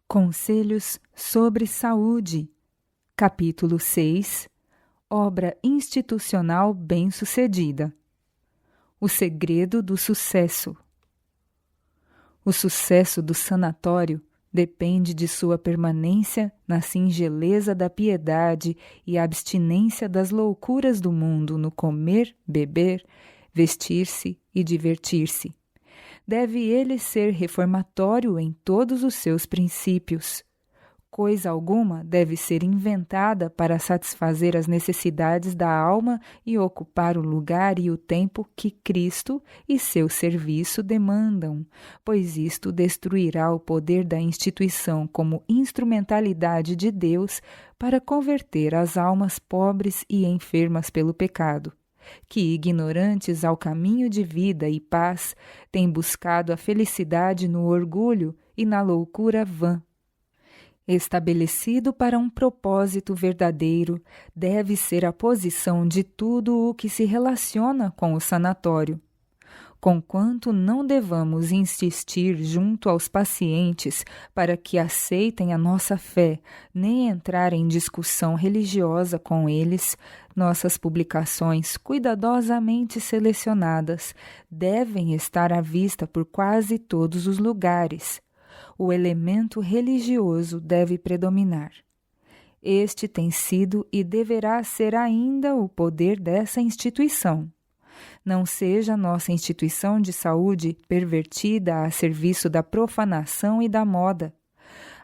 Conselhos sobre Saúde, capítulo 6, Obra institucional bem-sucedida. O segredo do sucesso. O sucesso do sanatório depende de sua permanência na singeleza da piedade e abstinência das loucuras do mundo no comer, beber, vestir-se e divertir-se. Deve ele ser reformatório em todos os seus princípios. Coisa alguma deve ser inventada para satisfazer as necessidades da alma e ocupar o lugar e o tempo que Cristo e seu serviço demandam, pois isto destruirá o poder da instituição como instrumentalidade de Deus para converter as almas pobres e enfermas pelo pecado, que, ignorantes ao caminho de vida e paz, têm buscado a felicidade no orgulho e na loucura vã. Estabelecido para um propósito verdadeiro, deve ser a posição de tudo o que se relaciona com o sanatório. Conquanto não devamos insistir junto aos pacientes para que aceitem a nossa fé, nem entrar em discussão religiosa com eles, nossas publicações, cuidadosamente selecionadas, devem estar à vista por quase todos os lugares. O elemento religioso deve predominar. Este tem sido e deverá ser ainda o poder dessa instituição. Não seja nossa instituição de saúde pervertida a serviço da profanação e da moda.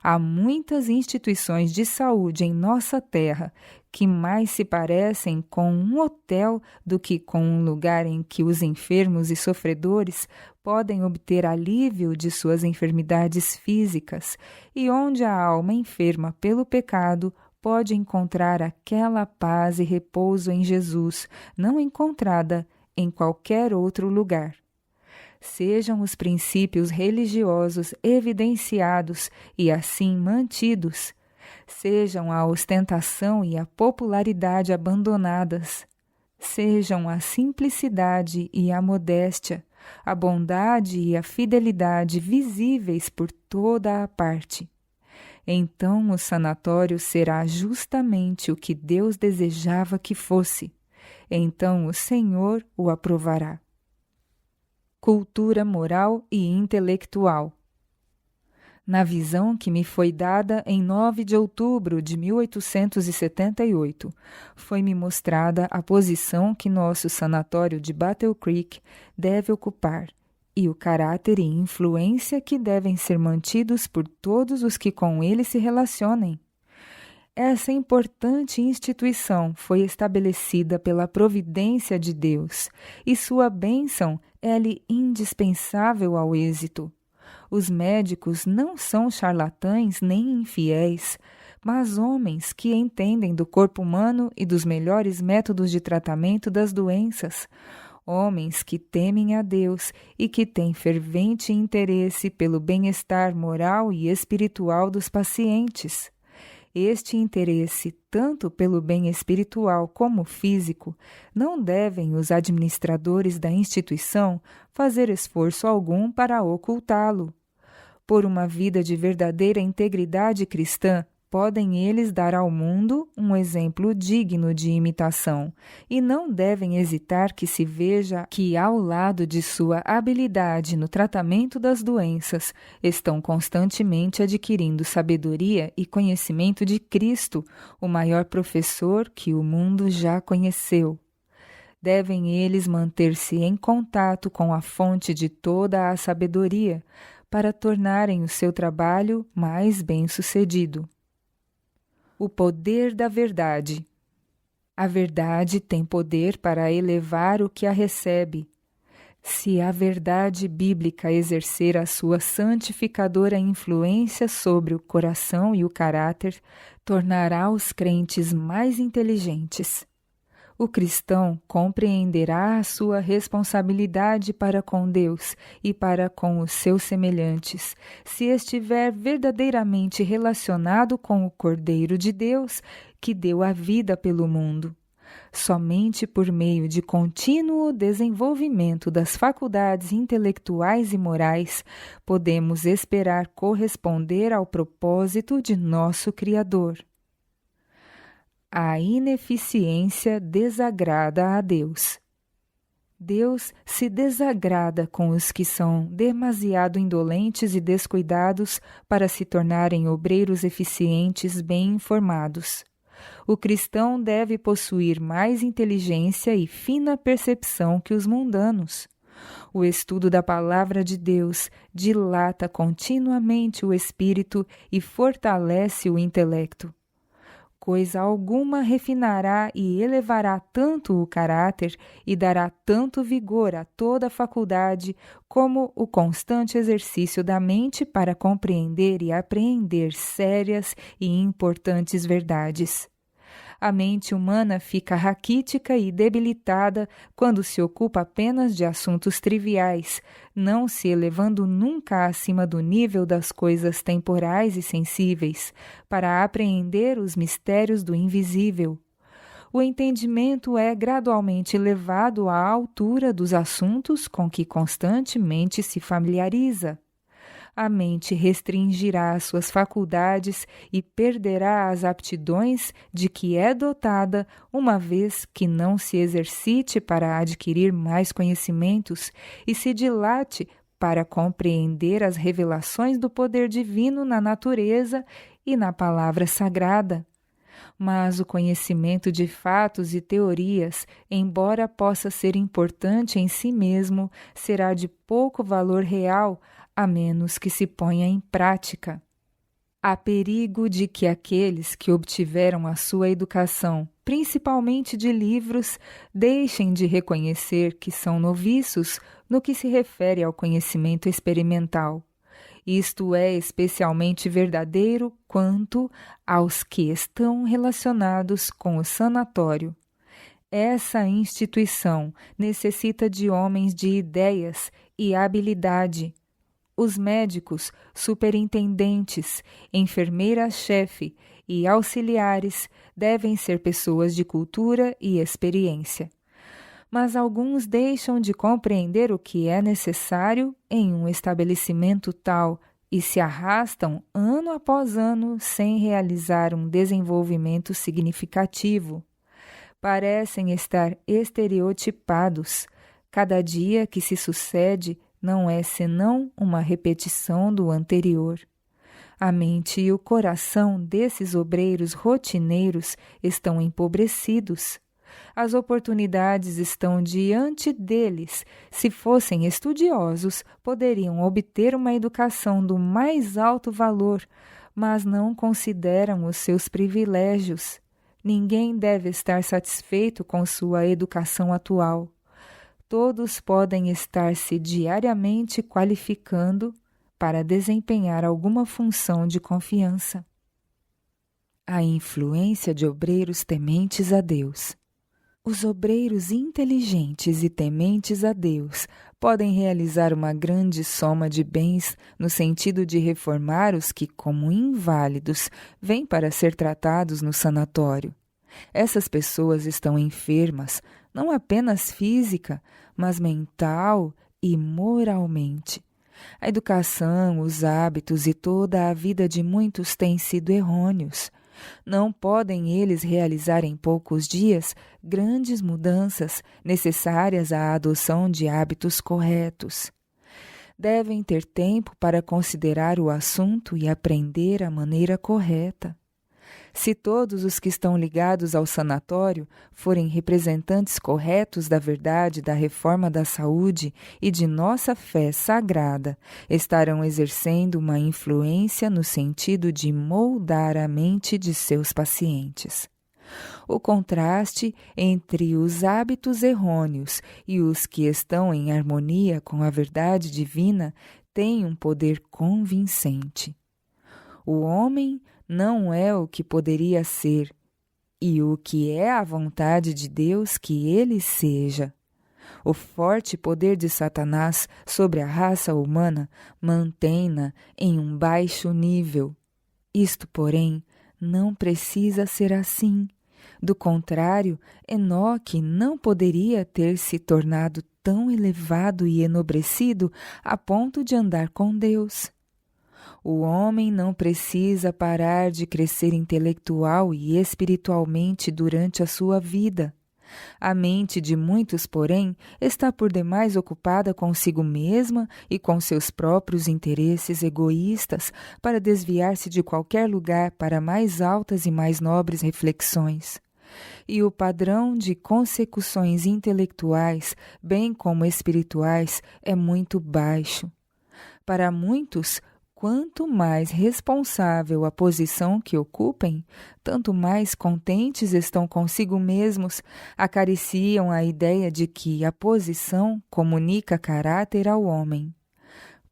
Há muitas instituições de saúde em nossa terra que mais se parecem com um hotel do que com um lugar em que os enfermos e sofredores podem obter alívio de suas enfermidades físicas e onde a alma enferma pelo pecado pode encontrar aquela paz e repouso em Jesus, não encontrada em qualquer outro lugar. Sejam os princípios religiosos evidenciados e assim mantidos, sejam a ostentação e a popularidade abandonadas, sejam a simplicidade e a modéstia, a bondade e a fidelidade visíveis por toda a parte. Então o sanatório será justamente o que Deus desejava que fosse. Então o Senhor o aprovará. Cultura moral e intelectual. Na visão que me foi dada em 9 de outubro de 1878, foi-me mostrada a posição que nosso sanatório de Battle Creek deve ocupar e o caráter e influência que devem ser mantidos por todos os que com ele se relacionem. Essa importante instituição foi estabelecida pela providência de Deus e sua bênção é-lhe indispensável ao êxito. Os médicos não são charlatães nem infiéis, mas homens que entendem do corpo humano e dos melhores métodos de tratamento das doenças, homens que temem a Deus e que têm fervente interesse pelo bem-estar moral e espiritual dos pacientes. Este interesse, tanto pelo bem espiritual como físico, não devem os administradores da instituição fazer esforço algum para ocultá-lo. Por uma vida de verdadeira integridade cristã, podem eles dar ao mundo um exemplo digno de imitação, e não devem hesitar que se veja que, ao lado de sua habilidade no tratamento das doenças, estão constantemente adquirindo sabedoria e conhecimento de Cristo, o maior professor que o mundo já conheceu. Devem eles manter-se em contato com a fonte de toda a sabedoria, para tornarem o seu trabalho mais bem-sucedido. O poder da verdade. A verdade tem poder para elevar o que a recebe. Se a verdade bíblica exercer a sua santificadora influência sobre o coração e o caráter, tornará os crentes mais inteligentes. O cristão compreenderá a sua responsabilidade para com Deus e para com os seus semelhantes, se estiver verdadeiramente relacionado com o Cordeiro de Deus, que deu a vida pelo mundo. Somente por meio de contínuo desenvolvimento das faculdades intelectuais e morais podemos esperar corresponder ao propósito de nosso Criador. A ineficiência desagrada a Deus. Deus se desagrada com os que são demasiado indolentes e descuidados para se tornarem obreiros eficientes bem informados. O cristão deve possuir mais inteligência e fina percepção que os mundanos. O estudo da palavra de Deus dilata continuamente o espírito e fortalece o intelecto. Coisa alguma refinará e elevará tanto o caráter e dará tanto vigor a toda a faculdade como o constante exercício da mente para compreender e apreender sérias e importantes verdades. A mente humana fica raquítica e debilitada quando se ocupa apenas de assuntos triviais, não se elevando nunca acima do nível das coisas temporais e sensíveis, para apreender os mistérios do invisível. O entendimento é gradualmente levado à altura dos assuntos com que constantemente se familiariza. A mente restringirá suas faculdades e perderá as aptidões de que é dotada, uma vez que não se exercite para adquirir mais conhecimentos e se dilate para compreender as revelações do poder divino na natureza e na palavra sagrada. Mas o conhecimento de fatos e teorias, embora possa ser importante em si mesmo, será de pouco valor real, a menos que se ponha em prática. Há perigo de que aqueles que obtiveram a sua educação, principalmente de livros, deixem de reconhecer que são noviços no que se refere ao conhecimento experimental. Isto é especialmente verdadeiro quanto aos que estão relacionados com o sanatório. Essa instituição necessita de homens de ideias e habilidade. Os médicos, superintendentes, enfermeiras-chefe e auxiliares devem ser pessoas de cultura e experiência. Mas alguns deixam de compreender o que é necessário em um estabelecimento tal e se arrastam ano após ano sem realizar um desenvolvimento significativo. Parecem estar estereotipados. Cada dia que se sucede não é senão uma repetição do anterior. A mente e o coração desses obreiros rotineiros estão empobrecidos. As oportunidades estão diante deles. Se fossem estudiosos, poderiam obter uma educação do mais alto valor, mas não consideram os seus privilégios. Ninguém deve estar satisfeito com sua educação atual. Todos podem estar-se diariamente qualificando para desempenhar alguma função de confiança. A influência de obreiros tementes a Deus. Os obreiros inteligentes e tementes a Deus podem realizar uma grande soma de bens no sentido de reformar os que, como inválidos, vêm para ser tratados no sanatório. Essas pessoas estão enfermas, não apenas física, mas mental e moralmente. A educação, os hábitos e toda a vida de muitos têm sido errôneos. Não podem eles realizar em poucos dias grandes mudanças necessárias à adoção de hábitos corretos. Devem ter tempo para considerar o assunto e aprender a maneira correta. Se todos os que estão ligados ao sanatório forem representantes corretos da verdade da reforma da saúde e de nossa fé sagrada, estarão exercendo uma influência no sentido de moldar a mente de seus pacientes. O contraste entre os hábitos errôneos e os que estão em harmonia com a verdade divina tem um poder convincente. O homem não é o que poderia ser, e o que é a vontade de Deus que ele seja. O forte poder de Satanás sobre a raça humana mantém-na em um baixo nível. Isto, porém, não precisa ser assim. Do contrário, Enoque não poderia ter se tornado tão elevado e enobrecido a ponto de andar com Deus. O homem não precisa parar de crescer intelectual e espiritualmente durante a sua vida. A mente de muitos, porém, está por demais ocupada consigo mesma e com seus próprios interesses egoístas para desviar-se de qualquer lugar para mais altas e mais nobres reflexões. E o padrão de consecuções intelectuais, bem como espirituais, é muito baixo. Para muitos, quanto mais responsável a posição que ocupem, tanto mais contentes estão consigo mesmos, acariciam a ideia de que a posição comunica caráter ao homem.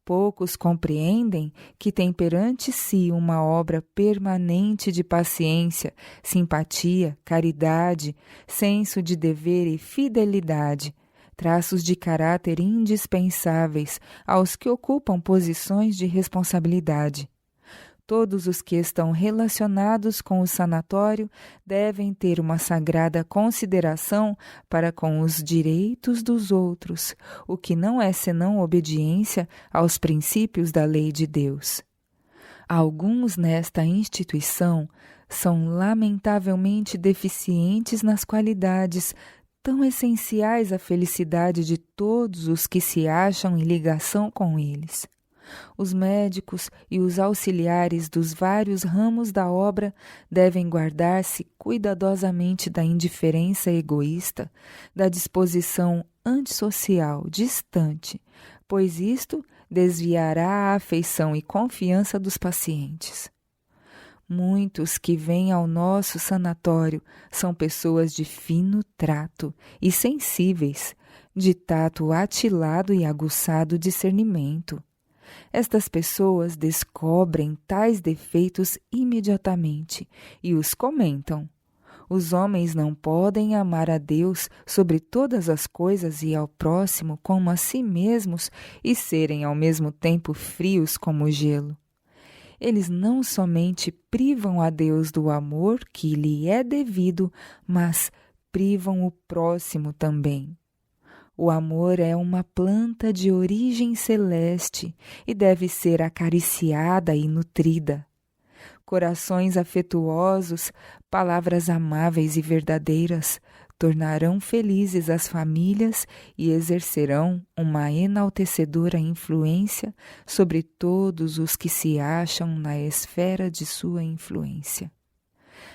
Poucos compreendem que tem perante si uma obra permanente de paciência, simpatia, caridade, senso de dever e fidelidade, traços de caráter indispensáveis aos que ocupam posições de responsabilidade. Todos os que estão relacionados com o sanatório devem ter uma sagrada consideração para com os direitos dos outros, o que não é senão obediência aos princípios da lei de Deus. Alguns nesta instituição são lamentavelmente deficientes nas qualidades tão essenciais à felicidade de todos os que se acham em ligação com eles. Os médicos e os auxiliares dos vários ramos da obra devem guardar-se cuidadosamente da indiferença egoísta, da disposição antissocial distante, pois isto desviará a afeição e confiança dos pacientes. Muitos que vêm ao nosso sanatório são pessoas de fino trato e sensíveis, de tato atilado e aguçado discernimento. Estas pessoas descobrem tais defeitos imediatamente e os comentam. Os homens não podem amar a Deus sobre todas as coisas e ao próximo como a si mesmos e serem ao mesmo tempo frios como o gelo. Eles não somente privam a Deus do amor que lhe é devido, mas privam o próximo também. O amor é uma planta de origem celeste e deve ser acariciada e nutrida. Corações afetuosos, palavras amáveis e verdadeiras tornarão felizes as famílias e exercerão uma enaltecedora influência sobre todos os que se acham na esfera de sua influência.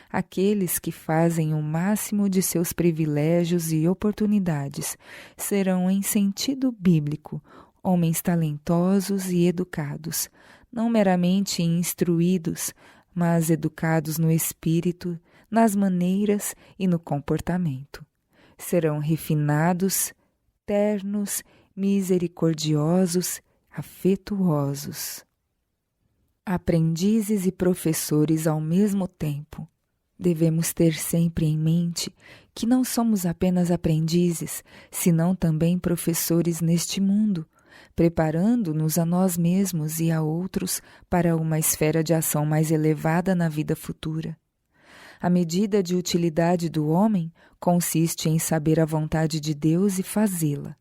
Aqueles que fazem o máximo de seus privilégios e oportunidades serão, em sentido bíblico, homens talentosos e educados, não meramente instruídos, mas educados no espírito, nas maneiras e no comportamento. Serão refinados, ternos, misericordiosos, afetuosos. Aprendizes e professores ao mesmo tempo. Devemos ter sempre em mente que não somos apenas aprendizes, senão também professores neste mundo, preparando-nos a nós mesmos e a outros para uma esfera de ação mais elevada na vida futura. A medida de utilidade do homem consiste em saber a vontade de Deus e fazê-la.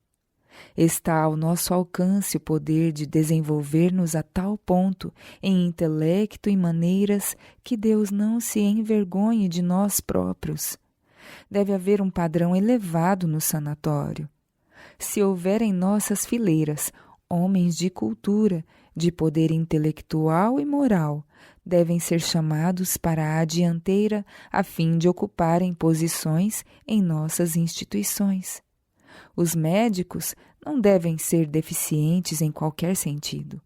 Está ao nosso alcance o poder de desenvolver-nos a tal ponto em intelecto e maneiras que Deus não se envergonhe de nós próprios. Deve haver um padrão elevado no sanatório. Se houver em nossas fileiras homens de cultura, de poder intelectual e moral, devem ser chamados para a dianteira a fim de ocuparem posições em nossas instituições. Os médicos não devem ser deficientes em qualquer sentido.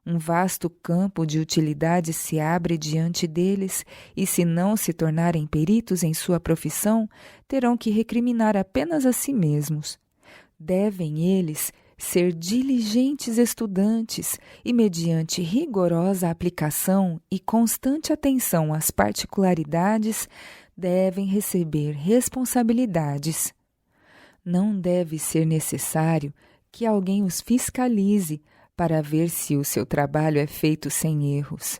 Um vasto campo de utilidade se abre diante deles e, se não se tornarem peritos em sua profissão, terão que recriminar apenas a si mesmos. Devem eles ser diligentes estudantes e, mediante rigorosa aplicação e constante atenção às particularidades, devem receber responsabilidades. Não deve ser necessário que alguém os fiscalize para ver se o seu trabalho é feito sem erros.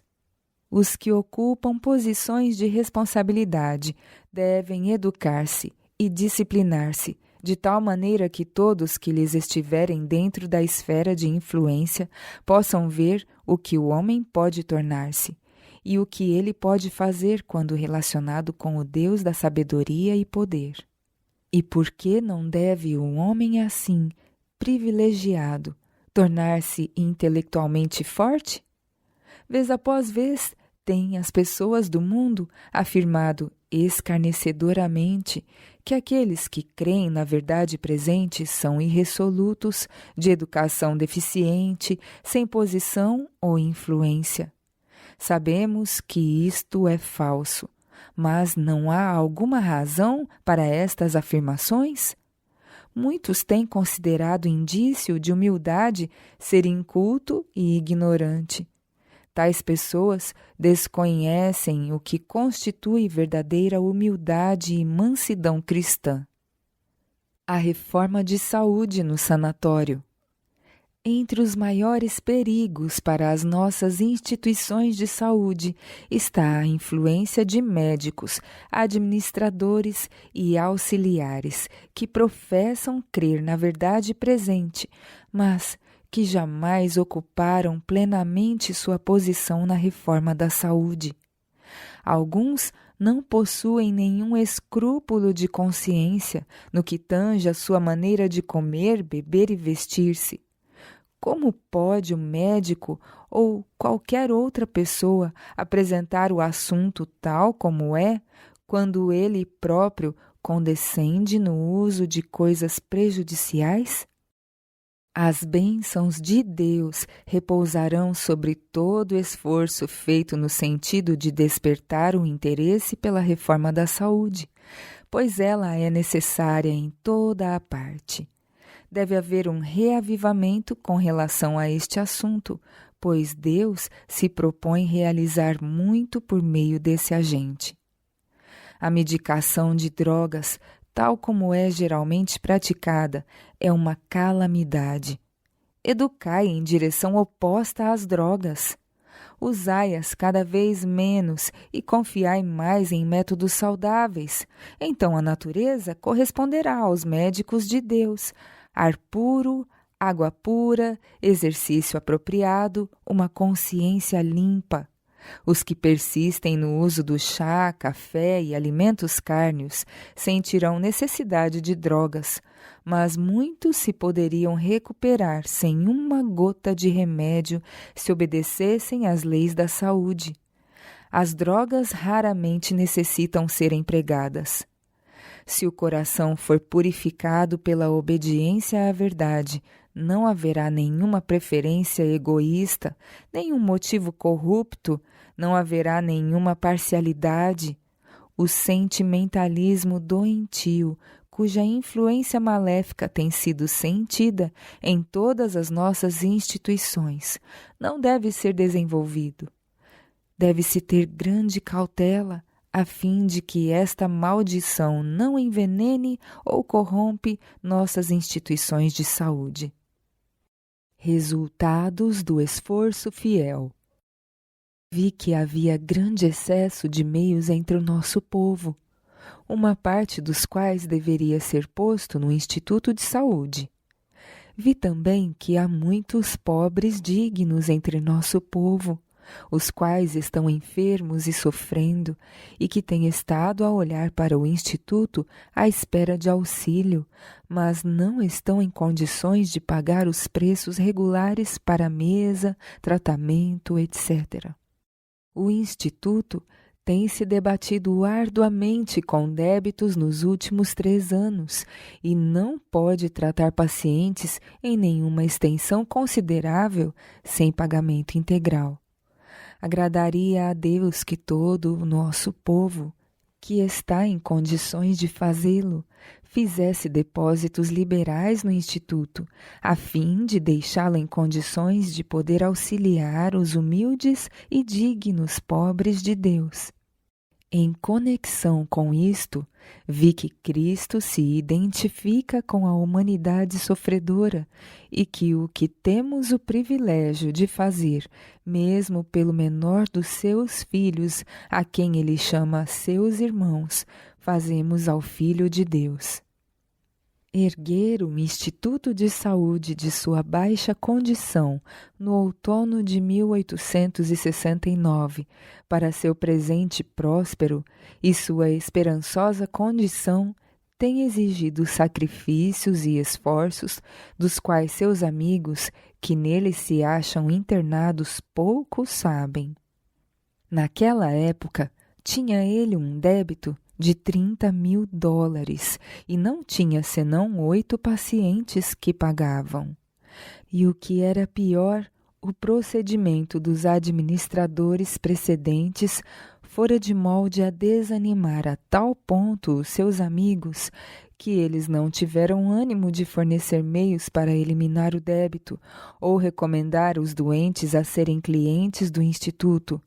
Os que ocupam posições de responsabilidade devem educar-se e disciplinar-se, de tal maneira que todos que lhes estiverem dentro da esfera de influência possam ver o que o homem pode tornar-se e o que ele pode fazer quando relacionado com o Deus da sabedoria e poder. E por que não deve um homem assim, privilegiado, tornar-se intelectualmente forte? Vez após vez, têm as pessoas do mundo afirmado escarnecedoramente que aqueles que creem na verdade presente são irresolutos, de educação deficiente, sem posição ou influência. Sabemos que isto é falso, mas não há alguma razão para estas afirmações? Muitos têm considerado indício de humildade ser inculto e ignorante. Tais pessoas desconhecem o que constitui verdadeira humildade e mansidão cristã. A reforma de saúde no sanatório. Entre os maiores perigos para as nossas instituições de saúde está a influência de médicos, administradores e auxiliares que professam crer na verdade presente, mas que jamais ocuparam plenamente sua posição na reforma da saúde. Alguns não possuem nenhum escrúpulo de consciência no que tange a sua maneira de comer, beber e vestir-se. Como pode o médico ou qualquer outra pessoa apresentar o assunto tal como é, quando ele próprio condescende no uso de coisas prejudiciais? As bênçãos de Deus repousarão sobre todo o esforço feito no sentido de despertar o interesse pela reforma da saúde, pois ela é necessária em toda a parte. Deve haver um reavivamento com relação a este assunto, pois Deus se propõe realizar muito por meio desse agente. A medicação de drogas, tal como é geralmente praticada, é uma calamidade. Educai em direção oposta às drogas. Usai-as cada vez menos e confiai mais em métodos saudáveis. Então a natureza corresponderá aos médicos de Deus. Ar puro, água pura, exercício apropriado, uma consciência limpa. Os que persistem no uso do chá, café e alimentos cárneos sentirão necessidade de drogas, mas muitos se poderiam recuperar sem uma gota de remédio se obedecessem às leis da saúde. As drogas raramente necessitam ser empregadas. Se o coração for purificado pela obediência à verdade, não haverá nenhuma preferência egoísta, nenhum motivo corrupto, não haverá nenhuma parcialidade. O sentimentalismo doentio, cuja influência maléfica tem sido sentida em todas as nossas instituições, não deve ser desenvolvido. Deve-se ter grande cautela, a fim de que esta maldição não envenene ou corrompe nossas instituições de saúde. Resultados do esforço fiel. Vi que havia grande excesso de meios entre o nosso povo, uma parte dos quais deveria ser posto no Instituto de Saúde. Vi também que há muitos pobres dignos entre nosso povo, os quais estão enfermos e sofrendo, e que têm estado a olhar para o Instituto à espera de auxílio, mas não estão em condições de pagar os preços regulares para mesa, tratamento, etc. O Instituto tem se debatido arduamente com débitos nos últimos 3 anos e não pode tratar pacientes em nenhuma extensão considerável sem pagamento integral. Agradaria a Deus que todo o nosso povo, que está em condições de fazê-lo, fizesse depósitos liberais no Instituto, a fim de deixá-lo em condições de poder auxiliar os humildes e dignos pobres de Deus. Em conexão com isto, vi que Cristo se identifica com a humanidade sofredora e que o que temos o privilégio de fazer, mesmo pelo menor dos seus filhos, a quem ele chama seus irmãos, fazemos ao Filho de Deus. Erguer o Instituto de Saúde de sua baixa condição no outono de 1869 para seu presente próspero e sua esperançosa condição tem exigido sacrifícios e esforços dos quais seus amigos, que nele se acham internados, pouco sabem. Naquela época, tinha ele um débito de $30.000 e não tinha senão 8 pacientes que pagavam. E o que era pior, o procedimento dos administradores precedentes fora de molde a desanimar a tal ponto os seus amigos que eles não tiveram ânimo de fornecer meios para eliminar o débito ou recomendar os doentes a serem clientes do Instituto.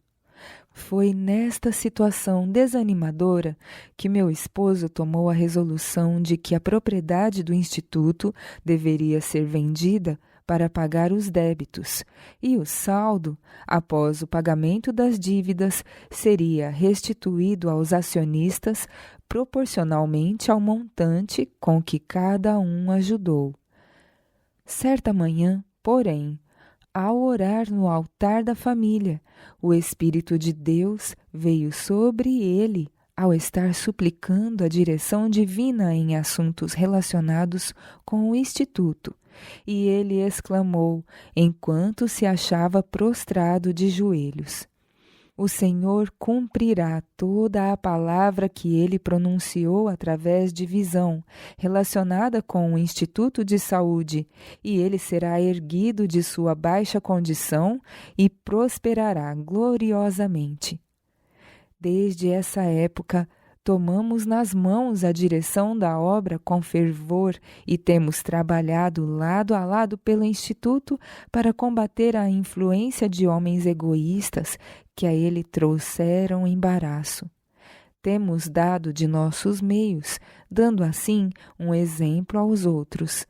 Foi nesta situação desanimadora que meu esposo tomou a resolução de que a propriedade do Instituto deveria ser vendida para pagar os débitos, e o saldo, após o pagamento das dívidas, seria restituído aos acionistas proporcionalmente ao montante com que cada um ajudou. Certa manhã, porém, ao orar no altar da família, o Espírito de Deus veio sobre ele ao estar suplicando a direção divina em assuntos relacionados com o Instituto, e ele exclamou, enquanto se achava prostrado de joelhos: o Senhor cumprirá toda a palavra que ele pronunciou através de visão, relacionada com o Instituto de Saúde, e ele será erguido de sua baixa condição e prosperará gloriosamente. Desde essa época, tomamos nas mãos a direção da obra com fervor e temos trabalhado lado a lado pelo Instituto para combater a influência de homens egoístas que a ele trouxeram embaraço. Temos dado de nossos meios, dando assim um exemplo aos outros.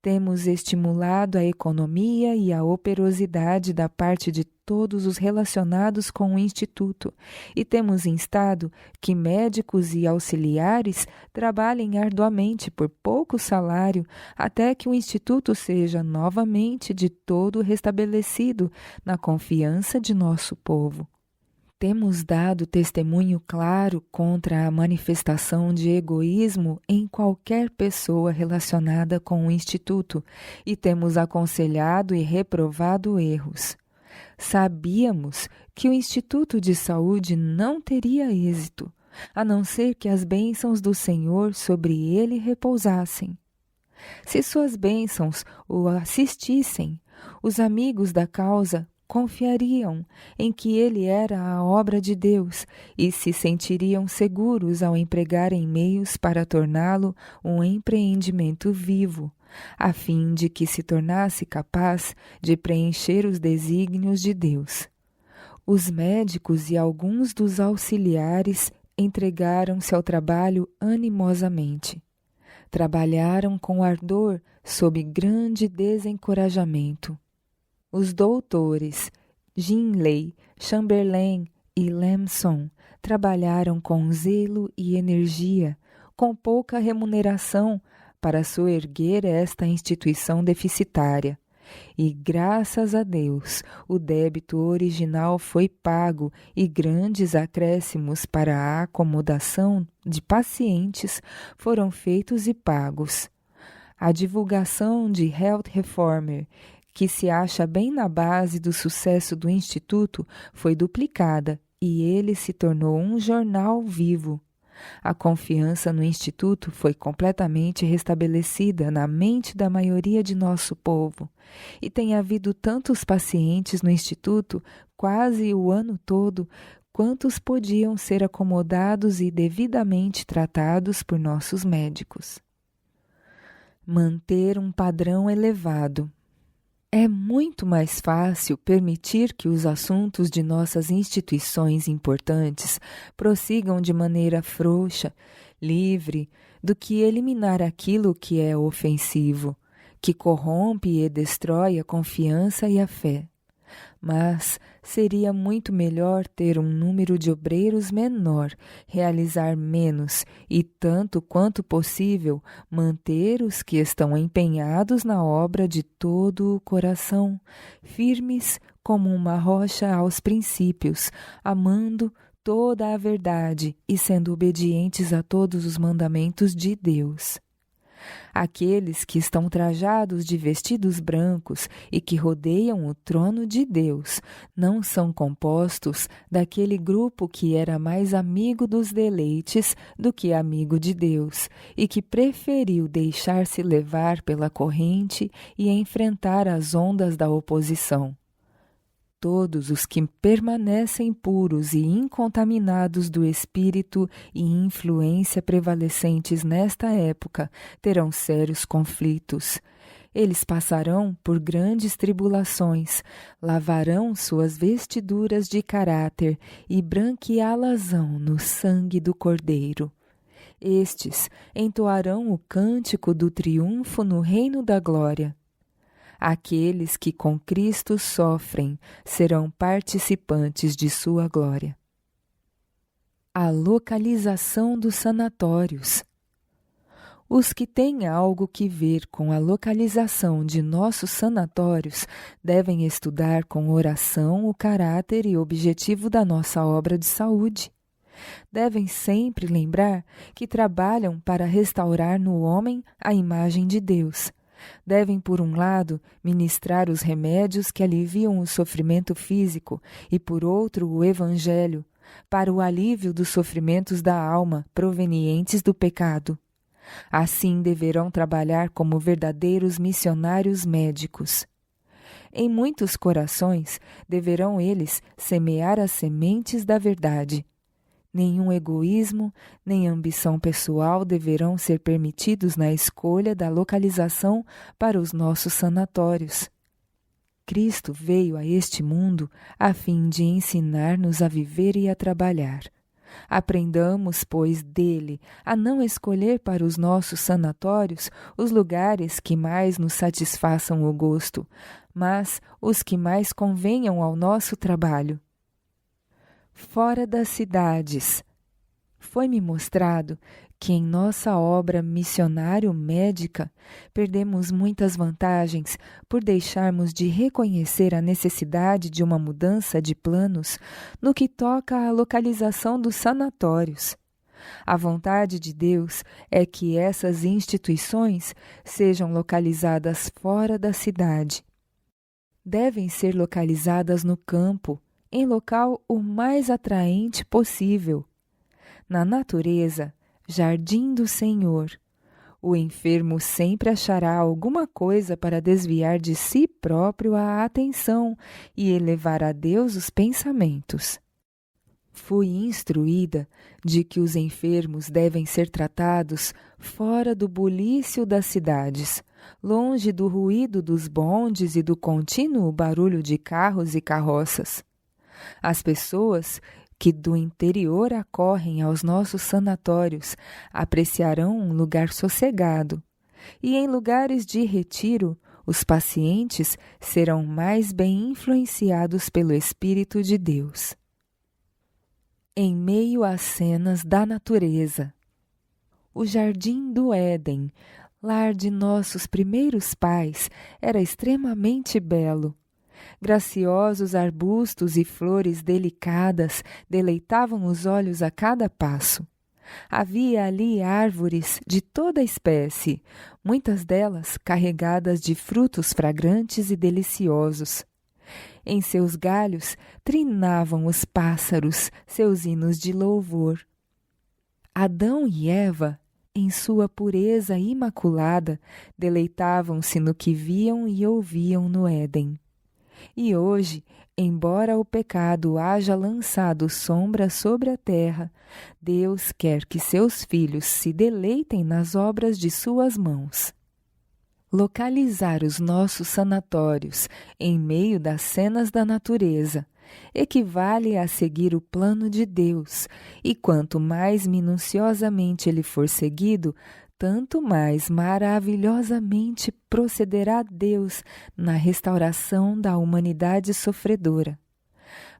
Temos estimulado a economia e a operosidade da parte de todos os relacionados com o Instituto e temos instado que médicos e auxiliares trabalhem arduamente por pouco salário até que o Instituto seja novamente de todo restabelecido na confiança de nosso povo. Temos dado testemunho claro contra a manifestação de egoísmo em qualquer pessoa relacionada com o Instituto e temos aconselhado e reprovado erros. Sabíamos que o Instituto de Saúde não teria êxito, a não ser que as bênçãos do Senhor sobre ele repousassem. Se suas bênçãos o assistissem, os amigos da causa confiariam em que ele era a obra de Deus e se sentiriam seguros ao empregarem meios para torná-lo um empreendimento vivo, a fim de que se tornasse capaz de preencher os desígnios de Deus. Os médicos e alguns dos auxiliares entregaram-se ao trabalho animosamente. Trabalharam com ardor sob grande desencorajamento. Os doutores Ginley, Chamberlain e Lamson trabalharam com zelo e energia, com pouca remuneração, para soerguer esta instituição deficitária. E, graças a Deus, o débito original foi pago e grandes acréscimos para a acomodação de pacientes foram feitos e pagos. A divulgação de Health Reformer, que se acha bem na base do sucesso do Instituto, foi duplicada e ele se tornou um jornal vivo. A confiança no Instituto foi completamente restabelecida na mente da maioria de nosso povo, e tem havido tantos pacientes no Instituto quase o ano todo quantos podiam ser acomodados e devidamente tratados por nossos médicos. Manter um padrão elevado. É muito mais fácil permitir que os assuntos de nossas instituições importantes prossigam de maneira frouxa, livre, do que eliminar aquilo que é ofensivo, que corrompe e destrói a confiança e a fé. Mas seria muito melhor ter um número de obreiros menor, realizar menos e, tanto quanto possível, manter os que estão empenhados na obra de todo o coração, firmes como uma rocha aos princípios, amando toda a verdade e sendo obedientes a todos os mandamentos de Deus. Aqueles que estão trajados de vestidos brancos e que rodeiam o trono de Deus não são compostos daquele grupo que era mais amigo dos deleites do que amigo de Deus e que preferiu deixar-se levar pela corrente e enfrentar as ondas da oposição. Todos os que permanecem puros e incontaminados do espírito e influência prevalecentes nesta época terão sérios conflitos. Eles passarão por grandes tribulações, lavarão suas vestiduras de caráter e branqueá-las-ão no sangue do Cordeiro. Estes entoarão o cântico do triunfo no reino da glória. Aqueles que com Cristo sofrem serão participantes de sua glória. A localização dos sanatórios. Os que têm algo que ver com a localização de nossos sanatórios devem estudar com oração o caráter e objetivo da nossa obra de saúde. Devem sempre lembrar que trabalham para restaurar no homem a imagem de Deus. Devem, por um lado, ministrar os remédios que aliviam o sofrimento físico e, por outro, o Evangelho, para o alívio dos sofrimentos da alma provenientes do pecado. Assim deverão trabalhar como verdadeiros missionários médicos. Em muitos corações deverão eles semear as sementes da verdade. Nenhum egoísmo, nem ambição pessoal deverão ser permitidos na escolha da localização para os nossos sanatórios. Cristo veio a este mundo a fim de ensinar-nos a viver e a trabalhar. Aprendamos, pois, dele a não escolher para os nossos sanatórios os lugares que mais nos satisfaçam o gosto, mas os que mais convenham ao nosso trabalho. Fora das cidades. Foi-me mostrado que em nossa obra missionário-médica perdemos muitas vantagens por deixarmos de reconhecer a necessidade de uma mudança de planos no que toca à localização dos sanatórios. A vontade de Deus é que essas instituições sejam localizadas fora da cidade. Devem ser localizadas no campo, em local o mais atraente possível. Na natureza, jardim do Senhor, o enfermo sempre achará alguma coisa para desviar de si próprio a atenção e elevar a Deus os pensamentos. Fui instruída de que os enfermos devem ser tratados fora do bulício das cidades, longe do ruído dos bondes e do contínuo barulho de carros e carroças. As pessoas que do interior acorrem aos nossos sanatórios apreciarão um lugar sossegado, e em lugares de retiro, os pacientes serão mais bem influenciados pelo Espírito de Deus. Em meio às cenas da natureza. O jardim do Éden, lar de nossos primeiros pais, era extremamente belo. Graciosos arbustos e flores delicadas deleitavam os olhos a cada passo. Havia ali árvores de toda espécie, muitas delas carregadas de frutos fragrantes e deliciosos. Em seus galhos trinavam os pássaros seus hinos de louvor. Adão e Eva, em sua pureza imaculada, deleitavam-se no que viam e ouviam no Éden. E hoje, embora o pecado haja lançado sombra sobre a terra, Deus quer que seus filhos se deleitem nas obras de suas mãos. Localizar os nossos sanatórios em meio das cenas da natureza equivale a seguir o plano de Deus, e quanto mais minuciosamente ele for seguido, tanto mais maravilhosamente procederá Deus na restauração da humanidade sofredora.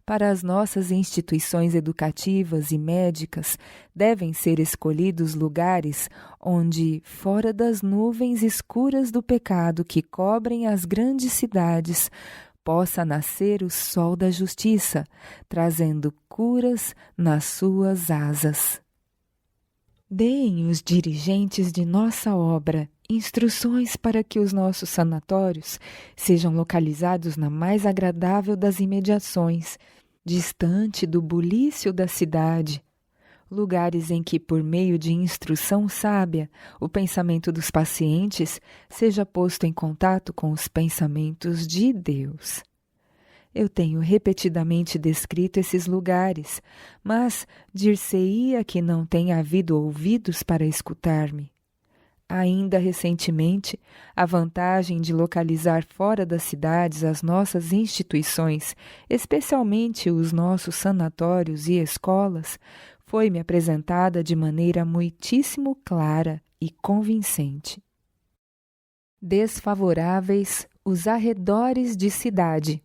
Para as nossas instituições educativas e médicas, devem ser escolhidos lugares onde, fora das nuvens escuras do pecado que cobrem as grandes cidades, possa nascer o sol da justiça, trazendo curas nas suas asas. Deem os dirigentes de nossa obra instruções para que os nossos sanatórios sejam localizados na mais agradável das imediações, distante do bulício da cidade, lugares em que, por meio de instrução sábia, o pensamento dos pacientes seja posto em contato com os pensamentos de Deus. Eu tenho repetidamente descrito esses lugares, mas dir-se-ia que não tem havido ouvidos para escutar-me. Ainda recentemente, a vantagem de localizar fora das cidades as nossas instituições, especialmente os nossos sanatórios e escolas, foi-me apresentada de maneira muitíssimo clara e convincente. Desfavoráveis os arredores de cidade.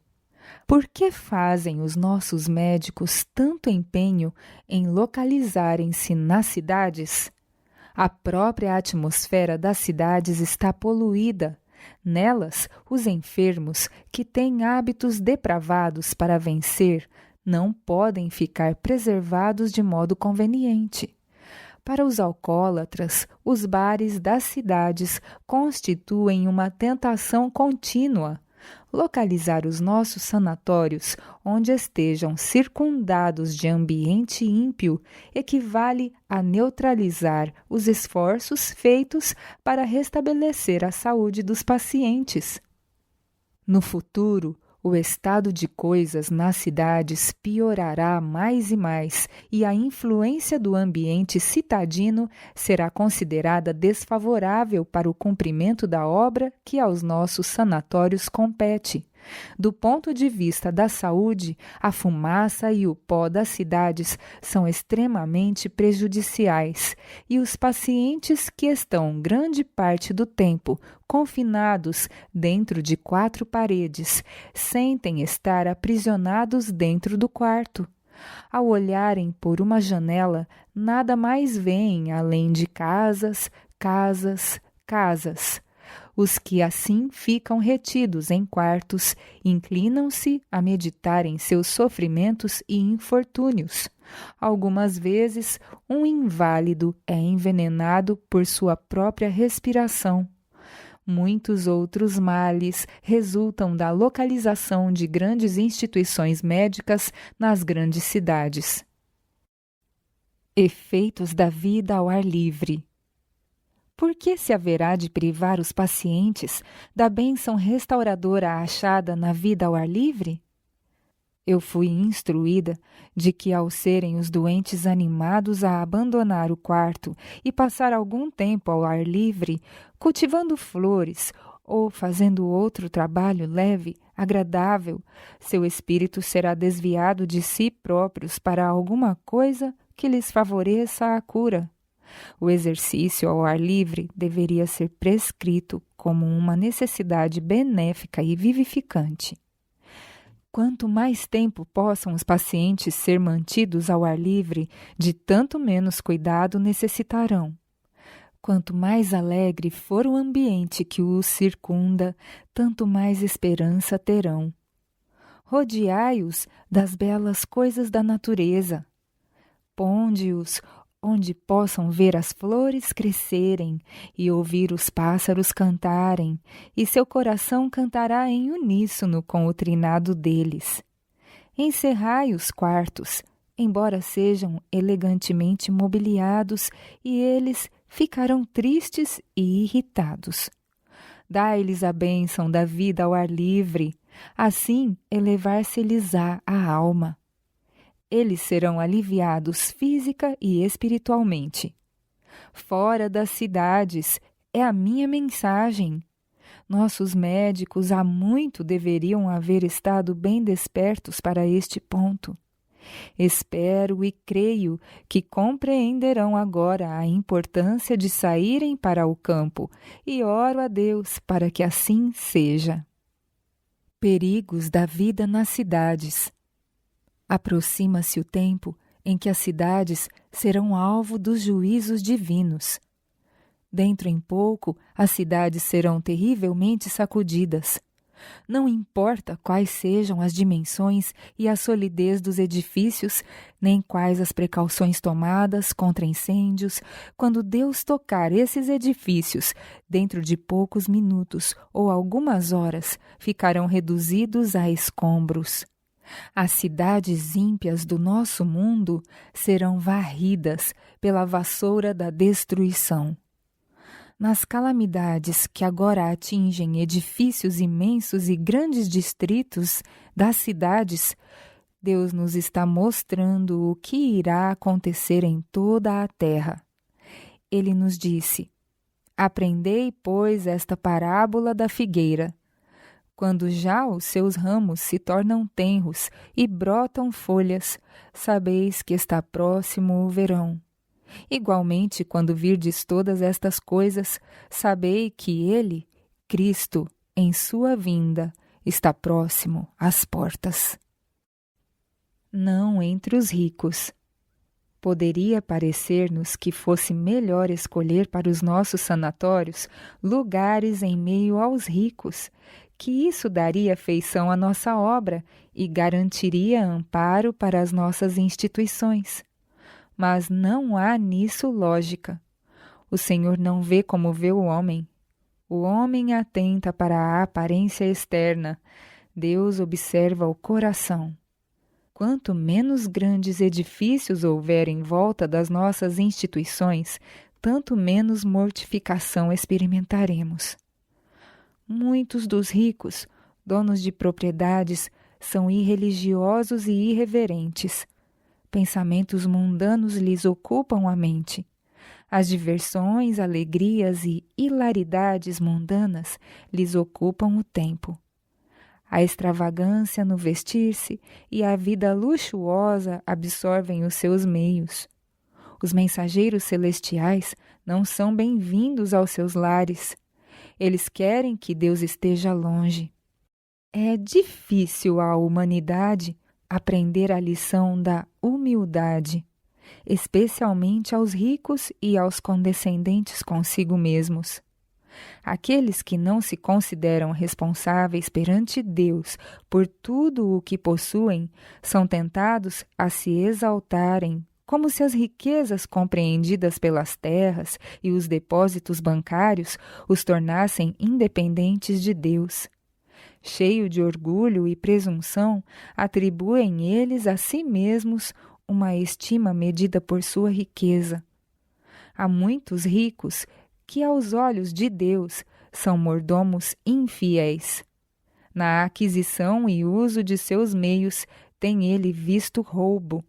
Por que fazem os nossos médicos tanto empenho em localizarem-se nas cidades? A própria atmosfera das cidades está poluída. Nelas, os enfermos, que têm hábitos depravados para vencer, não podem ficar preservados de modo conveniente. Para os alcoólatras, os bares das cidades constituem uma tentação contínua. Localizar os nossos sanatórios onde estejam circundados de ambiente ímpio equivale a neutralizar os esforços feitos para restabelecer a saúde dos pacientes. No futuro, o estado de coisas nas cidades piorará mais e mais, e a influência do ambiente citadino será considerada desfavorável para o cumprimento da obra que aos nossos sanatórios compete. Do ponto de vista da saúde, a fumaça e o pó das cidades são extremamente prejudiciais, e os pacientes que estão grande parte do tempo confinados dentro de 4 paredes sentem estar aprisionados dentro do quarto. Ao olharem por uma janela, nada mais veem além de casas, casas, casas. Os que assim ficam retidos em quartos inclinam-se a meditar em seus sofrimentos e infortúnios. Algumas vezes, um inválido é envenenado por sua própria respiração. Muitos outros males resultam da localização de grandes instituições médicas nas grandes cidades. Efeitos da vida ao ar livre. Por que se haverá de privar os pacientes da bênção restauradora achada na vida ao ar livre? Eu fui instruída de que, ao serem os doentes animados a abandonar o quarto e passar algum tempo ao ar livre, cultivando flores ou fazendo outro trabalho leve, agradável, seu espírito será desviado de si próprios para alguma coisa que lhes favoreça a cura. O exercício ao ar livre deveria ser prescrito como uma necessidade benéfica e vivificante. Quanto mais tempo possam os pacientes ser mantidos ao ar livre, de tanto menos cuidado necessitarão. Quanto mais alegre for o ambiente que os circunda, tanto mais esperança terão. Rodeai-os das belas coisas da natureza. Ponde-os onde possam ver as flores crescerem e ouvir os pássaros cantarem, e seu coração cantará em uníssono com o trinado deles. Encerrai os quartos, embora sejam elegantemente mobiliados, e eles ficarão tristes e irritados. Dai-lhes a bênção da vida ao ar livre, assim elevar-se-lhes-á a alma. Eles serão aliviados física e espiritualmente. Fora das cidades é a minha mensagem. Nossos médicos há muito deveriam haver estado bem despertos para este ponto. Espero e creio que compreenderão agora a importância de saírem para o campo e oro a Deus para que assim seja. Perigos da vida nas cidades. Aproxima-se o tempo em que as cidades serão alvo dos juízos divinos. Dentro em pouco, as cidades serão terrivelmente sacudidas. Não importa quais sejam as dimensões e a solidez dos edifícios, nem quais as precauções tomadas contra incêndios, quando Deus tocar esses edifícios, dentro de poucos minutos ou algumas horas, ficarão reduzidos a escombros. As cidades ímpias do nosso mundo serão varridas pela vassoura da destruição. Nas calamidades que agora atingem edifícios imensos e grandes distritos das cidades, Deus nos está mostrando o que irá acontecer em toda a terra. Ele nos disse: aprendei, pois, esta parábola da figueira. Quando já os seus ramos se tornam tenros e brotam folhas, sabeis que está próximo o verão. Igualmente, quando virdes todas estas coisas, sabei que Ele, Cristo, em sua vinda, está próximo às portas. Não entre os ricos. Poderia parecer-nos que fosse melhor escolher para os nossos sanatórios lugares em meio aos ricos, que isso daria feição à nossa obra e garantiria amparo para as nossas instituições. Mas não há nisso lógica. O Senhor não vê como vê o homem. O homem atenta para a aparência externa. Deus observa o coração. Quanto menos grandes edifícios houver em volta das nossas instituições, tanto menos mortificação experimentaremos. Muitos dos ricos, donos de propriedades, são irreligiosos e irreverentes. Pensamentos mundanos lhes ocupam a mente. As diversões, alegrias e hilaridades mundanas lhes ocupam o tempo. A extravagância no vestir-se e a vida luxuosa absorvem os seus meios. Os mensageiros celestiais não são bem-vindos aos seus lares. Eles querem que Deus esteja longe. É difícil à humanidade aprender a lição da humildade, especialmente aos ricos e aos condescendentes consigo mesmos. Aqueles que não se consideram responsáveis perante Deus por tudo o que possuem são tentados a se exaltarem, como se as riquezas compreendidas pelas terras e os depósitos bancários os tornassem independentes de Deus. Cheio de orgulho e presunção, atribuem eles a si mesmos uma estima medida por sua riqueza. Há muitos ricos que, aos olhos de Deus, são mordomos infiéis. Na aquisição e uso de seus meios, tem ele visto roubo.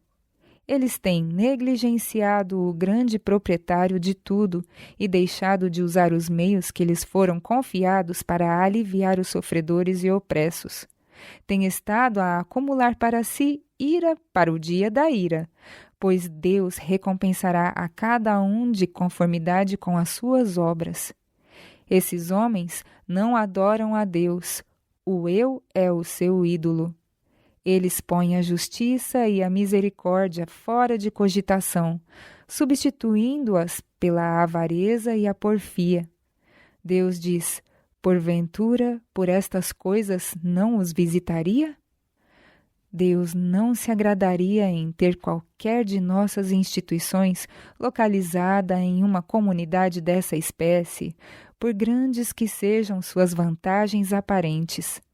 Eles têm negligenciado o grande proprietário de tudo e deixado de usar os meios que lhes foram confiados para aliviar os sofredores e opressos. Têm estado a acumular para si ira para o dia da ira, pois Deus recompensará a cada um de conformidade com as suas obras. Esses homens não adoram a Deus, o eu é o seu ídolo. Eles põem a justiça e a misericórdia fora de cogitação, substituindo-as pela avareza e a porfia. Deus diz: porventura, por estas coisas não os visitaria? Deus não se agradaria em ter qualquer de nossas instituições localizada em uma comunidade dessa espécie, por grandes que sejam suas vantagens aparentes.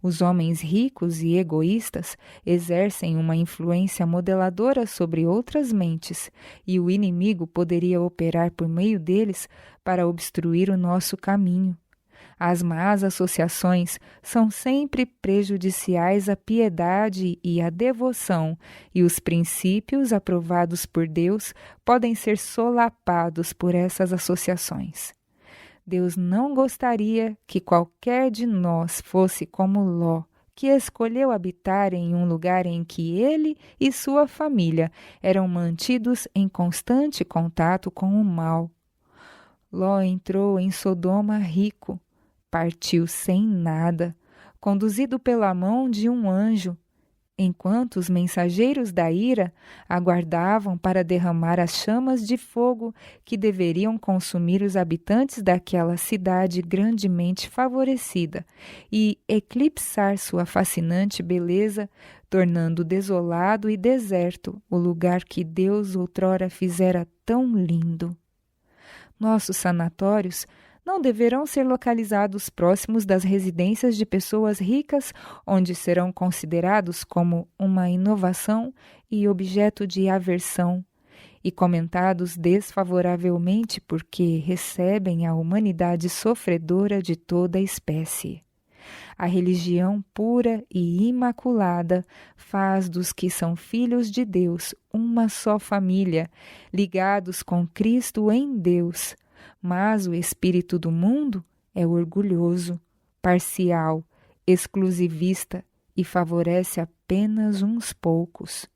Os homens ricos e egoístas exercem uma influência modeladora sobre outras mentes, e o inimigo poderia operar por meio deles para obstruir o nosso caminho. As más associações são sempre prejudiciais à piedade e à devoção, e os princípios aprovados por Deus podem ser solapados por essas associações. Deus não gostaria que qualquer de nós fosse como Ló, que escolheu habitar em um lugar em que ele e sua família eram mantidos em constante contato com o mal. Ló entrou em Sodoma rico, partiu sem nada, conduzido pela mão de um anjo, enquanto os mensageiros da ira aguardavam para derramar as chamas de fogo que deveriam consumir os habitantes daquela cidade grandemente favorecida e eclipsar sua fascinante beleza, tornando desolado e deserto o lugar que Deus outrora fizera tão lindo. Nossos sanatórios não deverão ser localizados próximos das residências de pessoas ricas, onde serão considerados como uma inovação e objeto de aversão, e comentados desfavoravelmente porque recebem a humanidade sofredora de toda a espécie. A religião pura e imaculada faz dos que são filhos de Deus uma só família, ligados com Cristo em Deus. Mas o espírito do mundo é orgulhoso, parcial, exclusivista e favorece apenas uns poucos.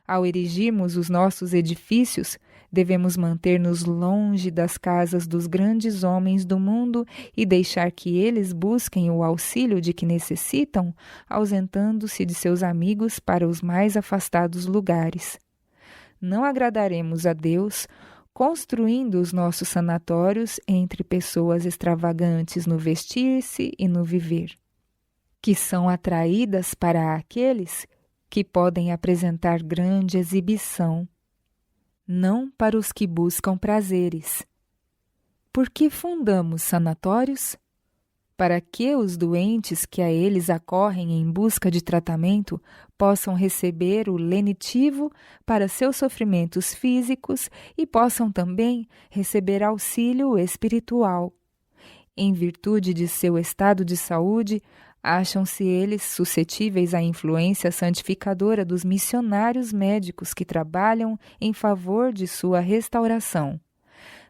Ao erigirmos os nossos edifícios, devemos manter-nos longe das casas dos grandes homens do mundo e deixar que eles busquem o auxílio de que necessitam, ausentando-se de seus amigos para os mais afastados lugares. Não agradaremos a Deus construindo os nossos sanatórios entre pessoas extravagantes no vestir-se e no viver, que são atraídas para aqueles que podem apresentar grande exibição, não para os que buscam prazeres. Por que fundamos sanatórios? Para que os doentes que a eles acorrem em busca de tratamento possam receber o lenitivo para seus sofrimentos físicos e possam também receber auxílio espiritual. Em virtude de seu estado de saúde, acham-se eles suscetíveis à influência santificadora dos missionários médicos que trabalham em favor de sua restauração.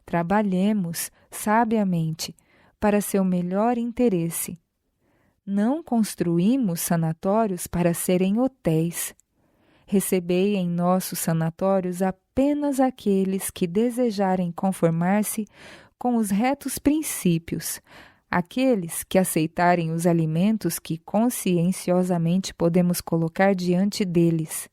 Trabalhemos sabiamente para seu melhor interesse. Não construímos sanatórios para serem hotéis. Recebei em nossos sanatórios apenas aqueles que desejarem conformar-se com os retos princípios, aqueles que aceitarem os alimentos que conscienciosamente podemos colocar diante deles.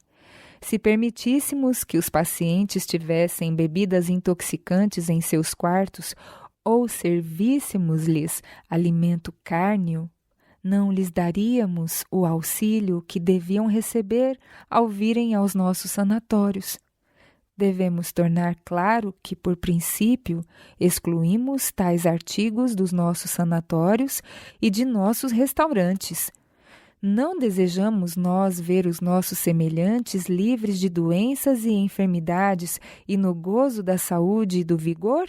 Se permitíssemos que os pacientes tivessem bebidas intoxicantes em seus quartos ou servíssemos-lhes alimento cárneo, não lhes daríamos o auxílio que deviam receber ao virem aos nossos sanatórios. Devemos tornar claro que, por princípio, excluímos tais artigos dos nossos sanatórios e de nossos restaurantes. Não desejamos nós ver os nossos semelhantes livres de doenças e enfermidades e no gozo da saúde e do vigor?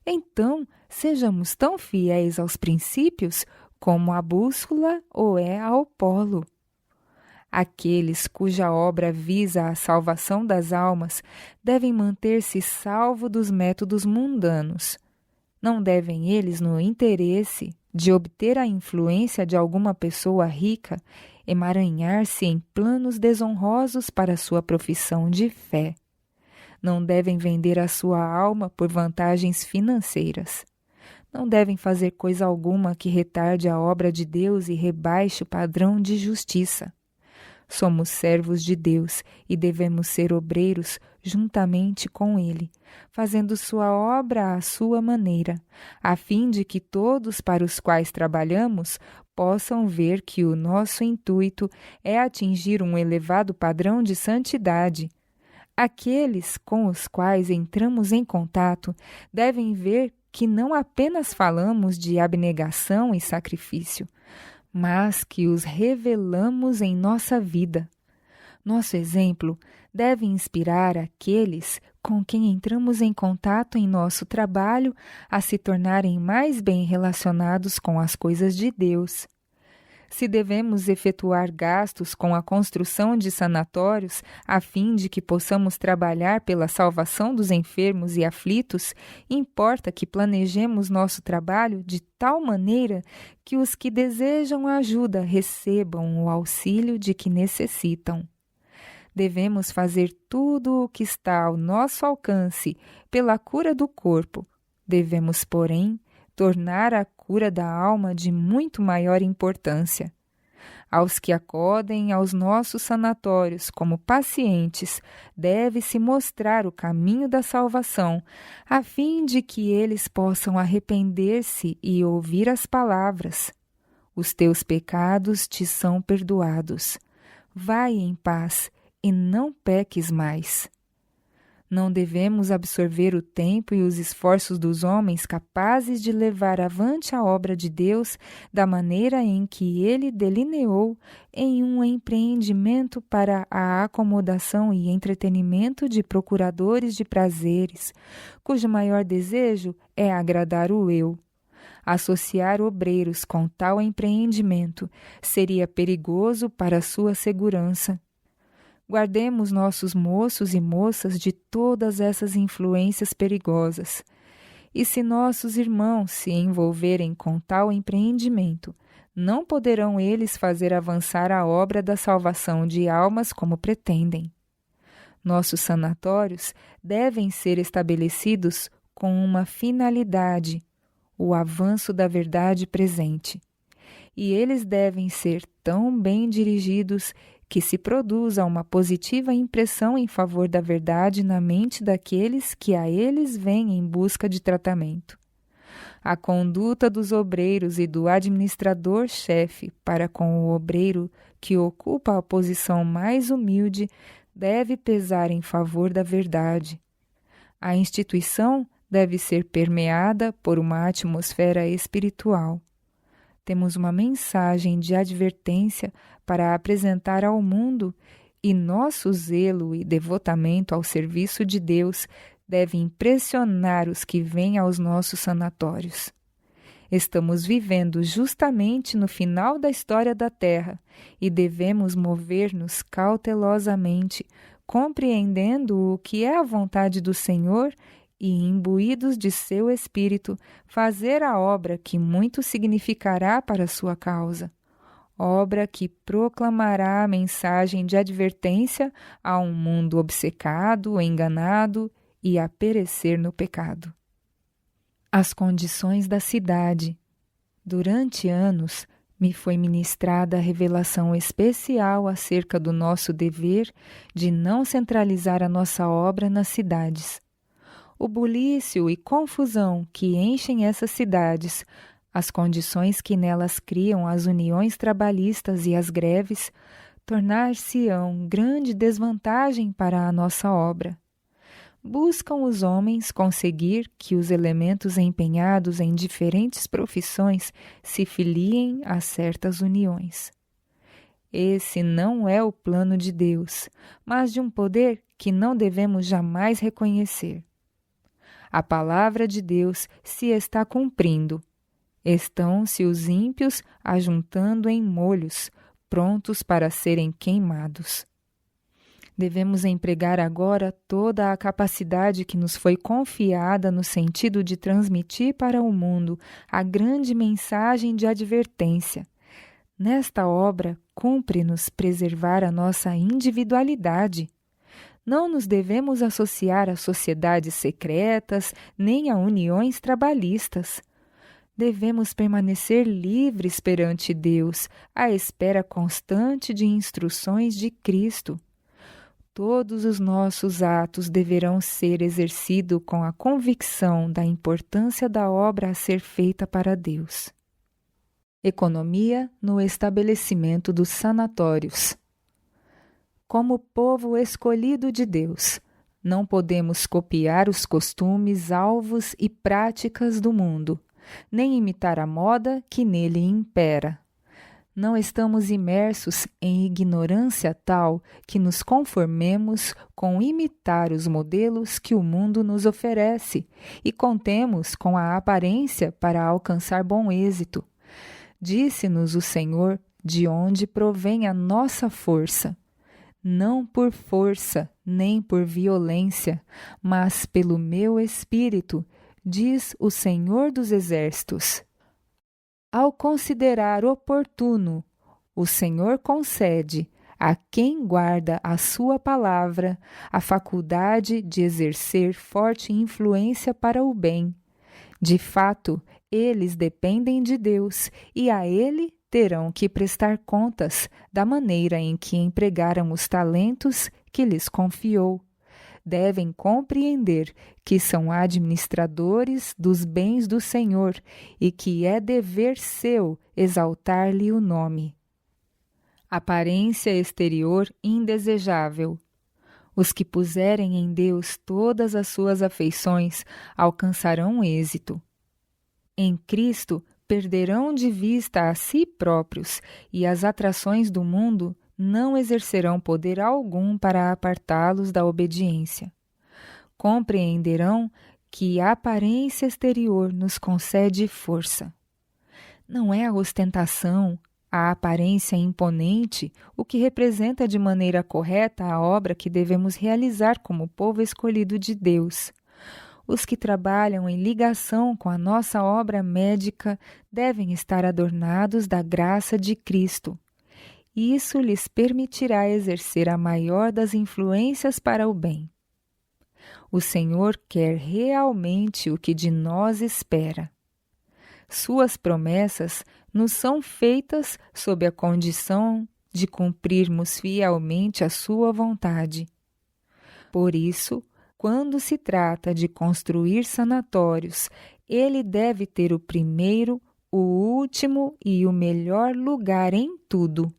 Então, sejamos tão fiéis aos princípios como a bússola o é ao polo. Aqueles cuja obra visa a salvação das almas devem manter-se salvo dos métodos mundanos. Não devem eles, no interesse de obter a influência de alguma pessoa rica, emaranhar-se em planos desonrosos para sua profissão de fé. Não devem vender a sua alma por vantagens financeiras. Não devem fazer coisa alguma que retarde a obra de Deus e rebaixe o padrão de justiça. Somos servos de Deus e devemos ser obreiros juntamente com Ele, fazendo sua obra à sua maneira, a fim de que todos para os quais trabalhamos possam ver que o nosso intuito é atingir um elevado padrão de santidade. Aqueles com os quais entramos em contato devem ver que não apenas falamos de abnegação e sacrifício, mas que os revelamos em nossa vida. Nosso exemplo deve inspirar aqueles com quem entramos em contato em nosso trabalho a se tornarem mais bem relacionados com as coisas de Deus. Se devemos efetuar gastos com a construção de sanatórios a fim de que possamos trabalhar pela salvação dos enfermos e aflitos, importa que planejemos nosso trabalho de tal maneira que os que desejam ajuda recebam o auxílio de que necessitam. Devemos fazer tudo o que está ao nosso alcance pela cura do corpo. Devemos, porém, tornar a cura da alma de muito maior importância. Aos que acodem aos nossos sanatórios como pacientes, deve-se mostrar o caminho da salvação, a fim de que eles possam arrepender-se e ouvir as palavras: os teus pecados te são perdoados. Vai em paz e não peques mais. Não devemos absorver o tempo e os esforços dos homens capazes de levar avante a obra de Deus da maneira em que ele delineou em um empreendimento para a acomodação e entretenimento de procuradores de prazeres, cujo maior desejo é agradar o eu. Associar obreiros com tal empreendimento seria perigoso para a sua segurança. Guardemos nossos moços e moças de todas essas influências perigosas. E se nossos irmãos se envolverem com tal empreendimento, não poderão eles fazer avançar a obra da salvação de almas como pretendem. Nossos sanatórios devem ser estabelecidos com uma finalidade, o avanço da verdade presente. E eles devem ser tão bem dirigidos que se produza uma positiva impressão em favor da verdade na mente daqueles que a eles vêm em busca de tratamento. A conduta dos obreiros e do administrador-chefe para com o obreiro que ocupa a posição mais humilde deve pesar em favor da verdade. A instituição deve ser permeada por uma atmosfera espiritual. Temos uma mensagem de advertência para apresentar ao mundo e nosso zelo e devotamento ao serviço de Deus deve impressionar os que vêm aos nossos sanatórios. Estamos vivendo justamente no final da história da Terra e devemos mover-nos cautelosamente, compreendendo o que é a vontade do Senhor e, imbuídos de seu Espírito, fazer a obra que muito significará para sua causa. Obra que proclamará a mensagem de advertência a um mundo obcecado, enganado e a perecer no pecado. As condições da cidade. Durante anos, me foi ministrada revelação especial acerca do nosso dever de não centralizar a nossa obra nas cidades. O bulício e confusão que enchem essas cidades, as condições que nelas criam as uniões trabalhistas e as greves, tornar-se-ão grande desvantagem para a nossa obra. Buscam os homens conseguir que os elementos empenhados em diferentes profissões se filiem a certas uniões. Esse não é o plano de Deus, mas de um poder que não devemos jamais reconhecer. A palavra de Deus se está cumprindo. Estão-se os ímpios ajuntando em molhos, prontos para serem queimados. Devemos empregar agora toda a capacidade que nos foi confiada no sentido de transmitir para o mundo a grande mensagem de advertência. Nesta obra, cumpre-nos preservar a nossa individualidade. Não nos devemos associar a sociedades secretas nem a uniões trabalhistas. Devemos permanecer livres perante Deus, à espera constante de instruções de Cristo. Todos os nossos atos deverão ser exercidos com a convicção da importância da obra a ser feita para Deus. Economia no estabelecimento dos sanatórios. Como povo escolhido de Deus, não podemos copiar os costumes, alvos e práticas do mundo, nem imitar a moda que nele impera. Não estamos imersos em ignorância tal que nos conformemos com imitar os modelos que o mundo nos oferece e contemos com a aparência para alcançar bom êxito. Disse-nos o Senhor de onde provém a nossa força, não por força nem por violência, mas pelo meu Espírito, diz o Senhor dos Exércitos. Ao considerar oportuno, o Senhor concede a quem guarda a sua palavra a faculdade de exercer forte influência para o bem. De fato, eles dependem de Deus e a Ele terão que prestar contas da maneira em que empregaram os talentos que lhes confiou. Devem compreender que são administradores dos bens do Senhor e que é dever seu exaltar-lhe o nome. Aparência exterior indesejável. Os que puserem em Deus todas as suas afeições alcançarão êxito. Em Cristo, perderão de vista a si próprios e as atrações do mundo não exercerão poder algum para apartá-los da obediência. Compreenderão que a aparência exterior nos concede força. Não é a ostentação, a aparência imponente, o que representa de maneira correta a obra que devemos realizar como povo escolhido de Deus. Os que trabalham em ligação com a nossa obra médica devem estar adornados da graça de Cristo. Isso lhes permitirá exercer a maior das influências para o bem. O Senhor quer realmente o que de nós espera. Suas promessas nos são feitas sob a condição de cumprirmos fielmente a sua vontade. Por isso, quando se trata de construir sanatórios, ele deve ter o primeiro, o último e o melhor lugar em tudo.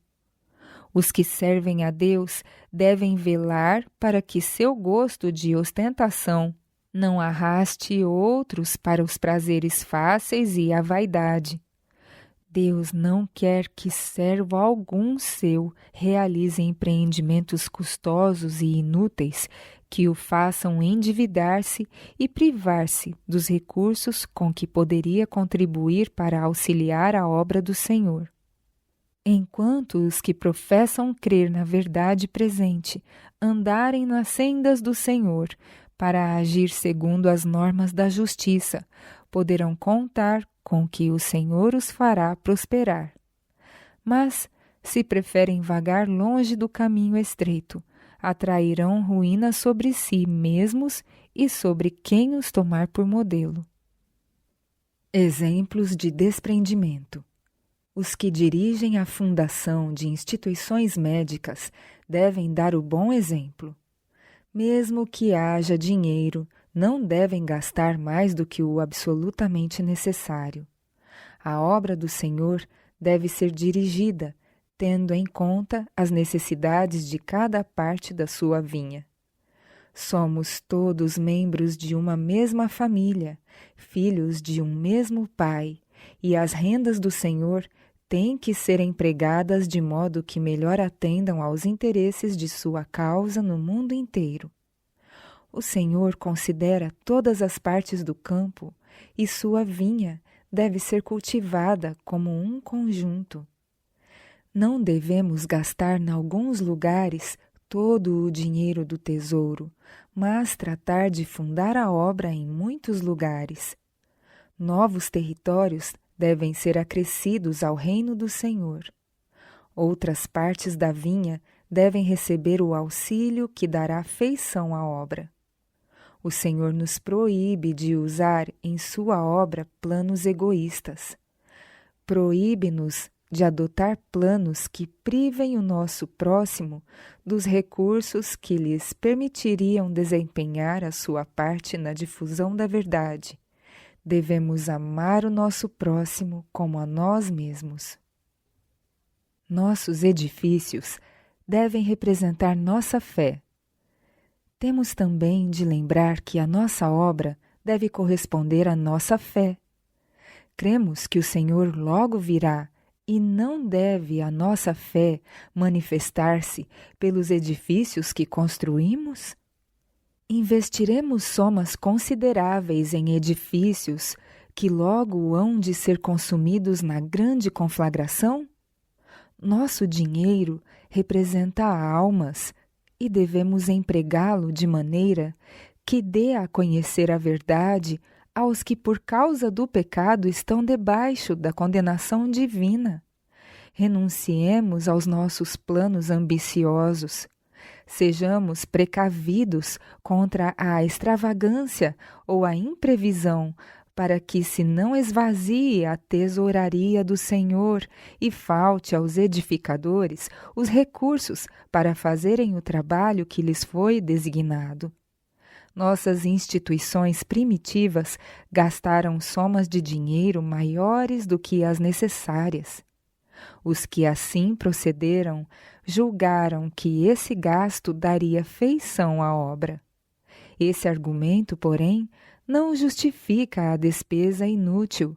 Os que servem a Deus devem velar para que seu gosto de ostentação não arraste outros para os prazeres fáceis e a vaidade. Deus não quer que servo algum seu realize empreendimentos custosos e inúteis que o façam endividar-se e privar-se dos recursos com que poderia contribuir para auxiliar a obra do Senhor. Enquanto os que professam crer na verdade presente andarem nas sendas do Senhor para agir segundo as normas da justiça, poderão contar com que o Senhor os fará prosperar. Mas, se preferem vagar longe do caminho estreito, atrairão ruína sobre si mesmos e sobre quem os tomar por modelo. Exemplos de desprendimento. Os que dirigem a fundação de instituições médicas devem dar o bom exemplo. Mesmo que haja dinheiro, não devem gastar mais do que o absolutamente necessário. A obra do Senhor deve ser dirigida, tendo em conta as necessidades de cada parte da sua vinha. Somos todos membros de uma mesma família, filhos de um mesmo Pai, e as rendas do Senhor têm que ser empregadas de modo que melhor atendam aos interesses de sua causa no mundo inteiro. O Senhor considera todas as partes do campo e sua vinha deve ser cultivada como um conjunto. Não devemos gastar em alguns lugares todo o dinheiro do tesouro, mas tratar de fundar a obra em muitos lugares. Novos territórios devem ser acrescidos ao reino do Senhor. Outras partes da vinha devem receber o auxílio que dará feição à obra. O Senhor nos proíbe de usar em sua obra planos egoístas. Proíbe-nos de adotar planos que privem o nosso próximo dos recursos que lhes permitiriam desempenhar a sua parte na difusão da verdade. Devemos amar o nosso próximo como a nós mesmos. Nossos edifícios devem representar nossa fé. Temos também de lembrar que a nossa obra deve corresponder à nossa fé. Cremos que o Senhor logo virá e não deve a nossa fé manifestar-se pelos edifícios que construímos? Investiremos somas consideráveis em edifícios que logo hão de ser consumidos na grande conflagração? Nosso dinheiro representa almas e devemos empregá-lo de maneira que dê a conhecer a verdade aos que por causa do pecado estão debaixo da condenação divina. Renunciemos aos nossos planos ambiciosos. Sejamos precavidos contra a extravagância ou a imprevisão, para que se não esvazie a tesouraria do Senhor e falte aos edificadores os recursos para fazerem o trabalho que lhes foi designado. Nossas instituições primitivas gastaram somas de dinheiro maiores do que as necessárias. Os que assim procederam julgaram que esse gasto daria feição à obra. Esse argumento, porém, não justifica a despesa inútil.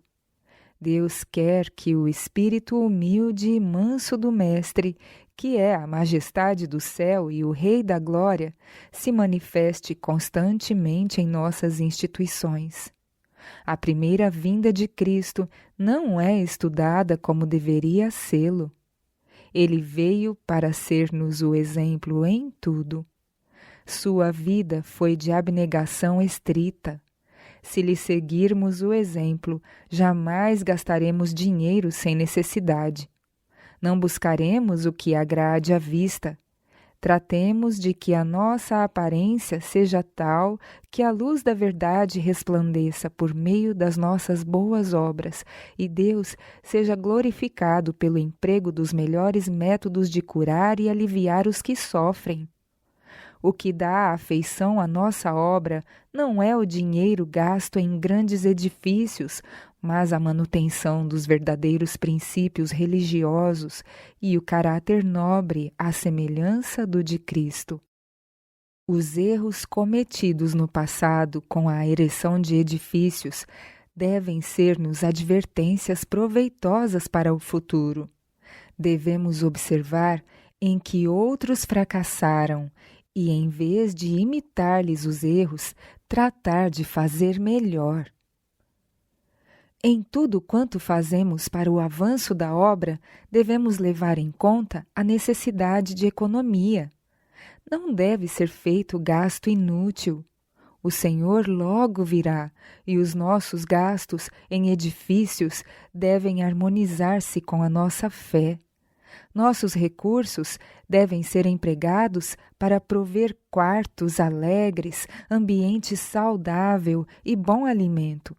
Deus quer que o espírito humilde e manso do Mestre, que é a majestade do céu e o Rei da glória, se manifeste constantemente em nossas instituições. A primeira vinda de Cristo não é estudada como deveria sê-lo. Ele veio para ser-nos o exemplo em tudo. Sua vida foi de abnegação estrita. Se lhe seguirmos o exemplo, jamais gastaremos dinheiro sem necessidade. Não buscaremos o que agrade à vista. Tratemos de que a nossa aparência seja tal que a luz da verdade resplandeça por meio das nossas boas obras e Deus seja glorificado pelo emprego dos melhores métodos de curar e aliviar os que sofrem. O que dá afeição à nossa obra não é o dinheiro gasto em grandes edifícios, mas a manutenção dos verdadeiros princípios religiosos e o caráter nobre à semelhança do de Cristo. Os erros cometidos no passado com a ereção de edifícios devem ser-nos advertências proveitosas para o futuro. Devemos observar em que outros fracassaram e, em vez de imitar-lhes os erros, tratar de fazer melhor. Em tudo quanto fazemos para o avanço da obra, devemos levar em conta a necessidade de economia. Não deve ser feito gasto inútil. O Senhor logo virá, e os nossos gastos em edifícios devem harmonizar-se com a nossa fé. Nossos recursos devem ser empregados para prover quartos alegres, ambiente saudável e bom alimento.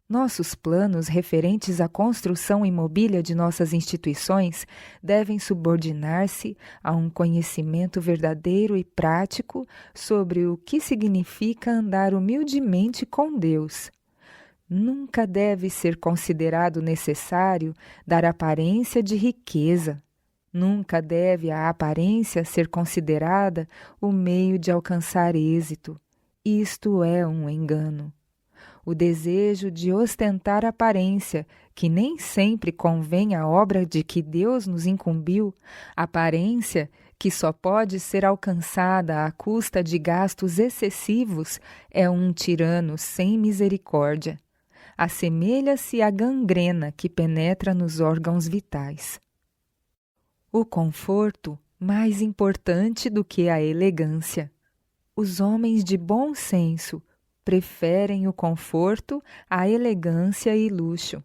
Nossos planos referentes à construção e mobília de nossas instituições devem subordinar-se a um conhecimento verdadeiro e prático sobre o que significa andar humildemente com Deus. Nunca deve ser considerado necessário dar aparência de riqueza. Nunca deve a aparência ser considerada o meio de alcançar êxito. Isto é um engano. O desejo de ostentar aparência, que nem sempre convém à obra de que Deus nos incumbiu, aparência que só pode ser alcançada à custa de gastos excessivos, é um tirano sem misericórdia. Assemelha-se à gangrena que penetra nos órgãos vitais. O conforto mais importante do que a elegância. Os homens de bom senso preferem o conforto à elegância e luxo.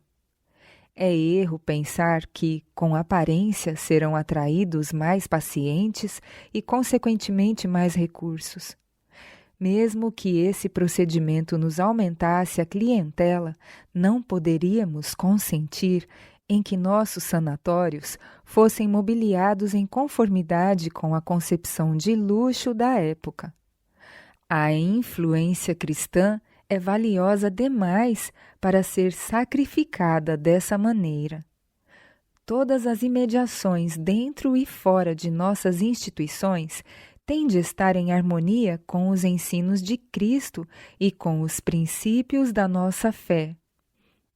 É erro pensar que, com aparência, serão atraídos mais pacientes e, consequentemente, mais recursos. Mesmo que esse procedimento nos aumentasse a clientela, não poderíamos consentir em que nossos sanatórios fossem mobiliados em conformidade com a concepção de luxo da época. A influência cristã é valiosa demais para ser sacrificada dessa maneira. Todas as imediações dentro e fora de nossas instituições têm de estar em harmonia com os ensinos de Cristo e com os princípios da nossa fé.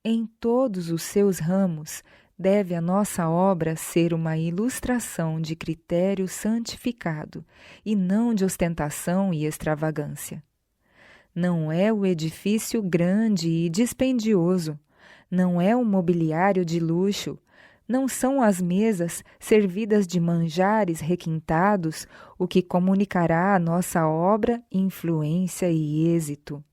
Em todos os seus ramos, deve a nossa obra ser uma ilustração de critério santificado e não de ostentação e extravagância. Não é o edifício grande e dispendioso, não é o mobiliário de luxo, Não são as mesas servidas de manjares requintados o que comunicará à nossa obra influência e êxito.